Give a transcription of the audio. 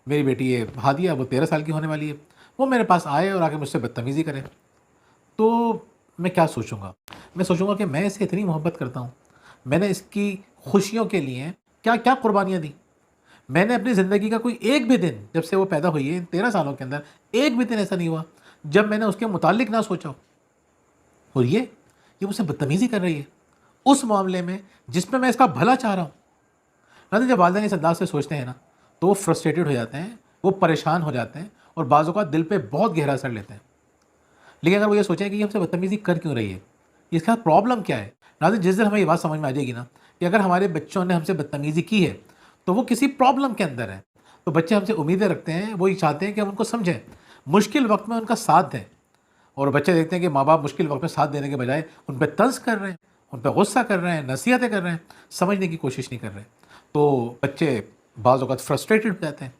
میری بیٹی ہے ہادیہ، وہ 13 سال کی ہونے والی ہے، وہ میرے پاس آئے اور آ کے مجھ سے بدتمیزی کرے، تو میں کیا سوچوں گا؟ میں سوچوں گا کہ میں اسے اتنی محبت کرتا ہوں، میں نے اس کی خوشیوں کے لیے کیا کیا قربانیاں دی. میں نے اپنی زندگی کا کوئی ایک بھی دن، جب سے وہ پیدا ہوئی ہے 13 سالوں کے اندر، ایک بھی دن ایسا نہیں ہوا جب میں نے اس کے متعلق نہ سوچا ہو. اور یہ مجھ سے بدتمیزی کر رہی ہے اس معاملے میں جس میں اس کا بھلا چاہ رہا ہوں. نہ جب والدین اس انداز سے سوچتے ہیں نا تو وہ فرسٹریٹڈ ہو جاتے ہیں، وہ پریشان ہو جاتے ہیں اور بعض اوقات دل پہ بہت گہرا اثر لیتے ہیں. لیکن اگر وہ یہ سوچیں کہ یہ ہم سے بدتمیزی کر کیوں رہی ہے، اس کا پرابلم کیا ہے، ناظرین جس دن ہمیں یہ بات سمجھ میں آ جائے گی نا کہ اگر ہمارے بچوں نے ہم سے بدتمیزی کی ہے تو وہ کسی پرابلم کے اندر ہے. تو بچے ہم سے امیدیں رکھتے ہیں، وہ یہ چاہتے ہیں کہ ہم ان کو سمجھیں، مشکل وقت میں ان کا ساتھ دیں. اور بچے دیکھتے ہیں کہ ماں باپ مشکل وقت میں ساتھ دینے کے بجائے ان پہ طنز کر رہے ہیں، ان پہ غصہ کر رہے ہیں، نصیحتیں کر رہے ہیں، سمجھنے کی کوشش نہیں کر رہے، تو بچے بعض اوقات فرسٹریٹڈ ہو جاتے ہیں.